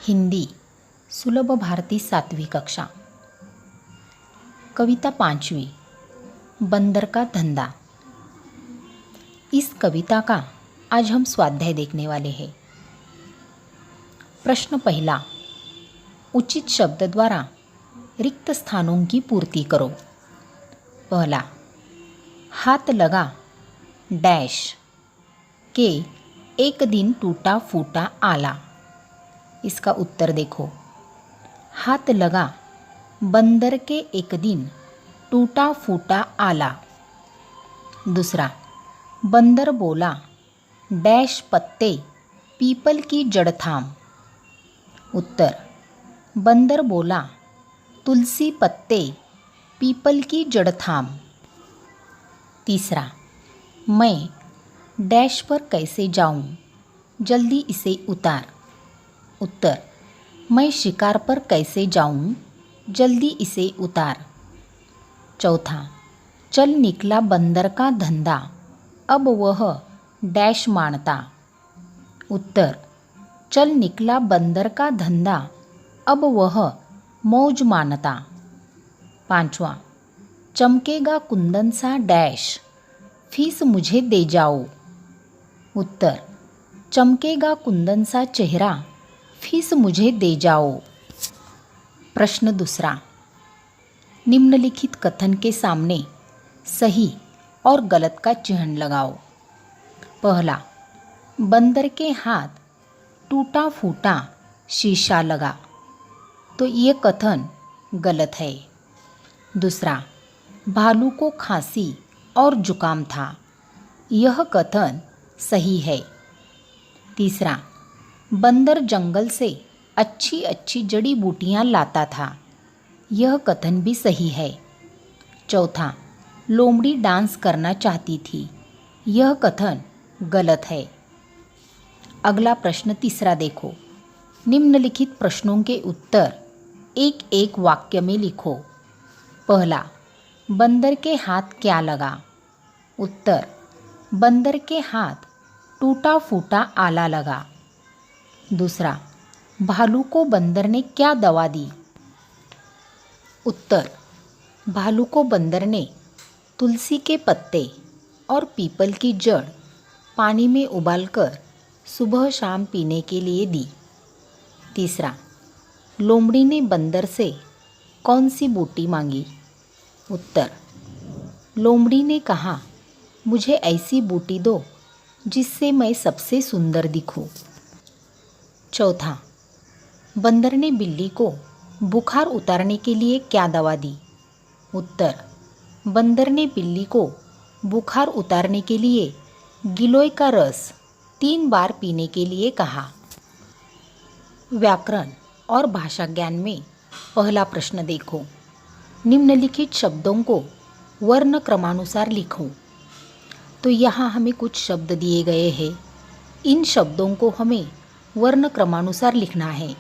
हिंदी सुलभ भारती 7वीं कक्षा। कविता 5वीं, बंदर का धंधा। इस कविता का आज हम स्वाध्याय देखने वाले हैं। प्रश्न पहला, उचित शब्द द्वारा रिक्त स्थानों की पूर्ति करो। पहला, हाथ लगा डैश के एक दिन टूटा फूटा आला। इसका उत्तर देखो। हाथ लगा बंदर के एक दिन टूटा फूटा आला। दूसरा, बंदर बोला डैश पत्ते पीपल की जड़ थाम। उत्तर, बंदर बोला तुलसी पत्ते पीपल की जड़ थाम। तीसरा, मैं डैश पर कैसे जाऊं, जल्दी इसे उतार। उत्तर, मैं शिकार पर कैसे जाऊं, जल्दी इसे उतार। चौथा, चल निकला बंदर का धंधा, अब वह डैश मानता। उत्तर, चल निकला बंदर का धंधा, अब वह मौज मानता। पांचवा, चमकेगा कुंदन सा डैश, फीस मुझे दे जाओ। उत्तर, चमकेगा कुंदन सा चेहरा, फीस मुझे दे जाओ। प्रश्न दूसरा, निम्नलिखित कथन के सामने सही और गलत का चिन्ह लगाओ। पहला, बंदर के हाथ टूटा फूटा शीशा लगा, तो ये कथन गलत है। दूसरा, भालू को खांसी और जुकाम था, यह कथन सही है। तीसरा, बंदर जंगल से अच्छी अच्छी जड़ी बूटियां लाता था, यह कथन भी सही है। चौथा, लोमड़ी डांस करना चाहती थी, यह कथन गलत है। अगला प्रश्न तीसरा देखो। निम्नलिखित प्रश्नों के उत्तर एक एक वाक्य में लिखो। पहला, बंदर के हाथ क्या लगा। उत्तर, बंदर के हाथ टूटा फूटा आला लगा। दूसरा, भालू को बंदर ने क्या दवा दी। उत्तर, भालू को बंदर ने तुलसी के पत्ते और पीपल की जड़ पानी में उबालकर सुबह शाम पीने के लिए दी। तीसरा, लोमड़ी ने बंदर से कौन सी बूटी मांगी। उत्तर, लोमड़ी ने कहा मुझे ऐसी बूटी दो जिससे मैं सबसे सुंदर दिखूं। चौथा, बंदर ने बिल्ली को बुखार उतारने के लिए क्या दवा दी। उत्तर, बंदर ने बिल्ली को बुखार उतारने के लिए गिलोय का रस 3 बार पीने के लिए कहा। व्याकरण और भाषा ज्ञान में पहला प्रश्न देखो। निम्नलिखित शब्दों को वर्ण क्रमानुसार लिखो। तो यहाँ हमें कुछ शब्द दिए गए हैं, इन शब्दों को हमें वर्ण क्रमानुसार लिखना है।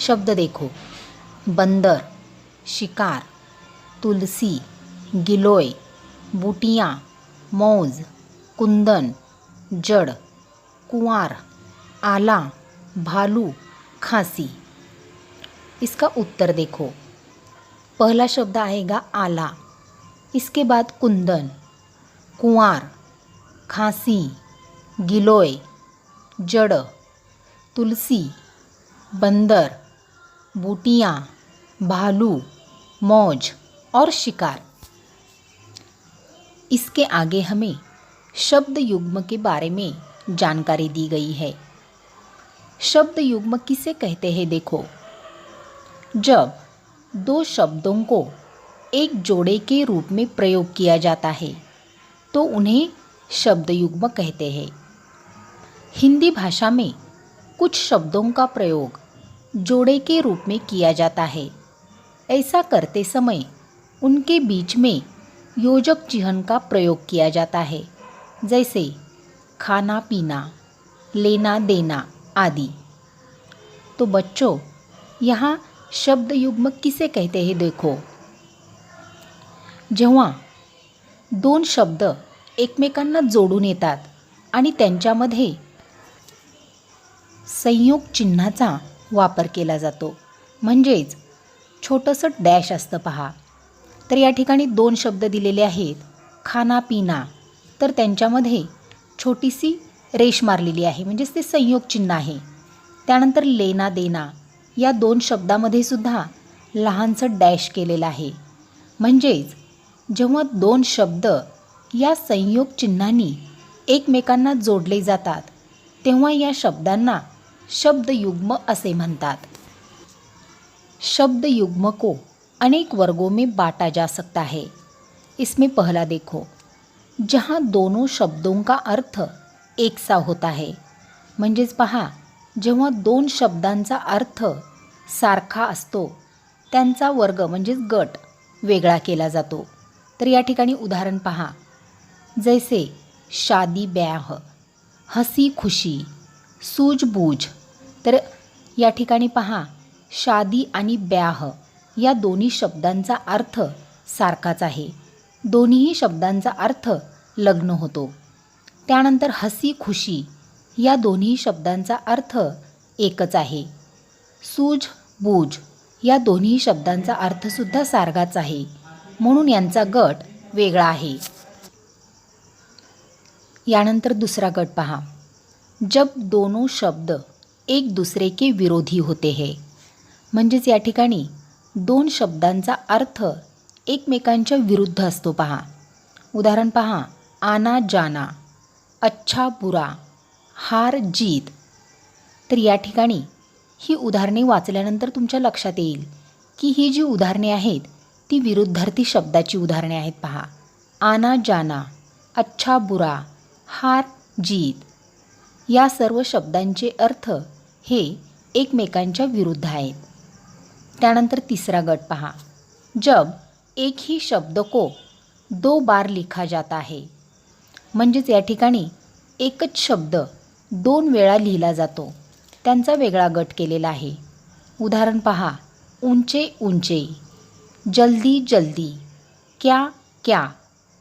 शब्द देखो, बंदर, शिकार, तुलसी, गिलोय, बूटियाँ, मौज, कुंदन, जड़, कुंवार, आला, भालू, खांसी। इसका उत्तर देखो। पहला शब्द आएगा आला, इसके बाद कुंदन, कुंवार, खांसी, गिलोय, जड़, तुलसी, बंदर, बूटियाँ, भालू, मौज और शिकार। इसके आगे हमें शब्द युग्म के बारे में जानकारी दी गई है। शब्द युग्म किसे कहते हैं देखो। जब 2 शब्दों को एक जोड़े के रूप में प्रयोग किया जाता है तो उन्हें शब्द युग्म कहते हैं। हिंदी भाषा में कुछ शब्दों का प्रयोग जोड़े के रूप में किया जाता है। ऐसा करते समय उनके बीच में योजक चिह्न का प्रयोग किया जाता है, जैसे खाना पीना, लेना देना आदि। तो बच्चों, यहाँ शब्द युग्म किसे कहते हैं देखो। जेव्हा 2 शब्द एकमेकांना जोडून येतात आणि त्यांच्यामध्ये संयोग चिन्हाचा वापर केला जातो, म्हणजेच छोटंसं डॅश असतं पहा. तर या ठिकाणी 2 शब्द दिलेले आहेत, खाना पिना, तर त्यांच्यामध्ये छोटीशी रेष मारलेली आहे, म्हणजेच ते संयोग चिन्ह आहे. त्यानंतर लेना देना, या 2 शब्दामध्ये सुद्धा लहानसं डॅश केलेलं आहे. म्हणजेच जेव्हा 2 शब्द या संयोग चिन्हांनी एकमेकांना जोडले जातात तेव्हा या शब्दांना शब्दयुग्म असे म्हणतात. शब्दयुग्म को अनेक वर्गों में बांटा जा सकता है. इसमें पहला देखो, जहाँ दोनों शब्दों का अर्थ एक सा होता है. म्हणजेच पहा, जेव्हा 2 शब्दांचा अर्थ सारखा असतो त्यांचा वर्ग म्हणजेच गट वेगळा केला जातो. तर या ठिकाणी उदाहरण पहा, जैसे शादी ब्याह, हसी खुशी, सूझबूझ. तर या ठिकाणी पहा, शादी आणि ब्याह या दोन्ही शब्दांचा अर्थ सारखाच आहे. दोन्हीही शब्दांचा अर्थ लग्न होतो. त्यानंतर हसी खुशी या दोन्ही शब्दांचा अर्थ एकच आहे. सूझबूझ या दोन्ही शब्दांचा अर्थसुद्धा सारखाच आहे, म्हणून यांचा गट वेगळा आहे. यानंतर दुसरा गट पहा, जब दोनों शब्द एक दूसरे के विरोधी होते हैं. म्हणजेच या ठिकाणी 2 शब्दांचा अर्थ एकमेकांच्या विरुद्ध असतो पहा. उदाहरण पहा, आना जाना, अच्छा बुरा, हार जीत. तर या ठिकाणी ही उदाहरणे वाचल्यानंतर तुमच्या लक्षात येईल की ही जी उदाहरणे आहेत ती विरुद्धार्थी शब्दाची उदाहरणे आहेत पहा. आना जाना, अच्छा बुरा, हार जीत या सर्व शब्दांचे अर्थ हे एकमेकांच्या विरुद्ध आहेत. त्यानंतर तिसरा गट पहा, जब एक ही शब्द को 2 बार लिखा जाता है. म्हणजेच या ठिकाणी एकच शब्द 2 वेळा लिहिला जातो, त्यांचा वेगळा गट केलेला आहे. उदाहरण पहा, ऊंचे ऊंचे, जल्दी जल्दी, क्या क्या.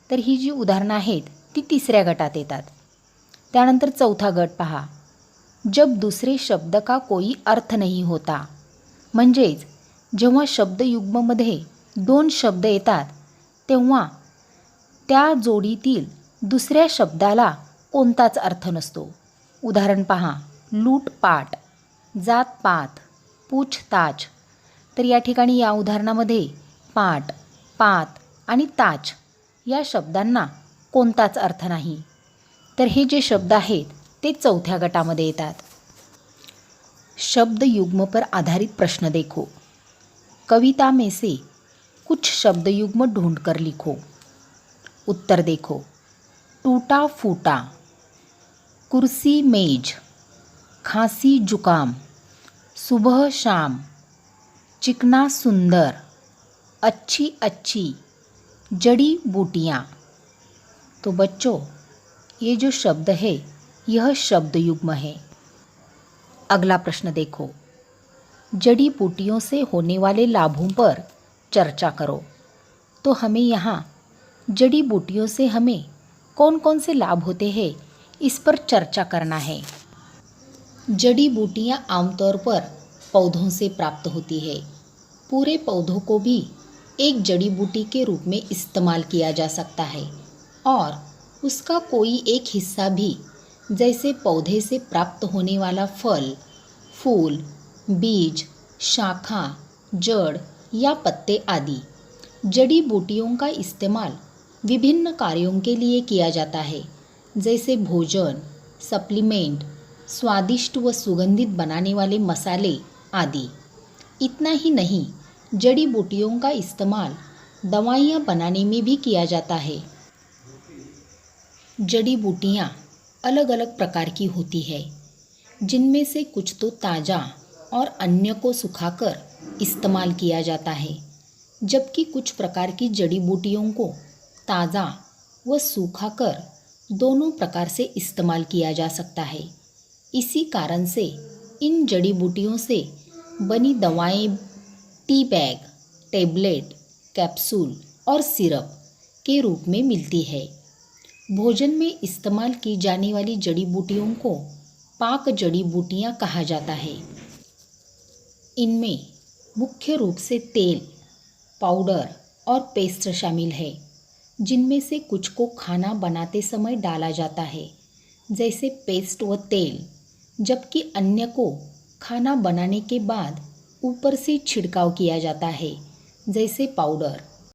तर ही जी उदाहरणं आहेत ती तिसऱ्या गटात येतात. त्यानंतर चौथा गट पहा, जब दूसरे शब्द का कोई अर्थ नहीं होता. म्हणजेच जेव्हा शब्दयुग्ममध्ये 2 शब्द येतात तेव्हा त्या जोडीतील दुसऱ्या शब्दाला कोणताच अर्थ नसतो. उदाहरण पहा, लूटपाट, जातपात, पूछताछ. तर या ठिकाणी या उदाहरणामध्ये पाट, पात आणि ताच या शब्दांना कोणताच अर्थ नाही. तर हे जे शब्द आहेत ते चौथ्या गटामध्ये येतात. शब्द युग्म पर आधारित प्रश्न देखो. कविता में से कुछ शब्द युग्म ढूंढ कर लिखो. उत्तर देखो, टूटा फूटा, कुर्सी मेज, खांसी जुकाम, सुबह शाम, चिकना सुंदर, अच्छी अच्छी, जड़ी बूटियाँ. तो बच्चों, ये जो शब्द है यह शब्द युग्म है. अगला प्रश्न देखो, जड़ी बूटियों से होने वाले लाभों पर चर्चा करो. तो हमें यहाँ जड़ी बूटियों से हमें कौन कौन से लाभ होते हैं इस पर चर्चा करना है. जड़ी बूटियाँ आमतौर पर पौधों से प्राप्त होती है. पूरे पौधों को भी एक जड़ी बूटी के रूप में इस्तेमाल किया जा सकता है और उसका कोई एक हिस्सा भी, जैसे पौधे से प्राप्त होने वाला फल, फूल, बीज, शाखा, जड़ या पत्ते आदि, जड़ी बूटियों का इस्तेमाल विभिन्न कार्यों के लिए किया जाता है, जैसे भोजन, सप्लीमेंट, स्वादिष्ट व सुगंधित बनाने वाले मसाले आदि. इतना ही नहीं, जड़ी बूटियों का इस्तेमाल दवाइयाँ बनाने में भी किया जाता है. जड़ी बूटियाँ अलग अलग प्रकार की होती है, जिनमें से कुछ तो ताज़ा और अन्य को सुखाकर इस्तेमाल किया जाता है, जबकि कुछ प्रकार की जड़ी बूटियों को ताज़ा व सूखाकर दोनों प्रकार से इस्तेमाल किया जा सकता है. इसी कारण से इन जड़ी बूटियों से बनी दवाएं टी बैग, टेबलेट, कैप्सूल और सिरप के रूप में मिलती है. भोजन में इस्तेमाल की जाने वाली जड़ी बूटियों को पाक जड़ी बूटियाँ कहा जाता है. इनमें मुख्य रूप से तेल, पाउडर और पेस्ट शामिल है, जिनमें से कुछ को खाना बनाते समय डाला जाता है, जैसे पेस्ट व तेल, जबकि अन्य को खाना बनाने के बाद ऊपर से छिड़काव किया जाता है, जैसे पाउडर।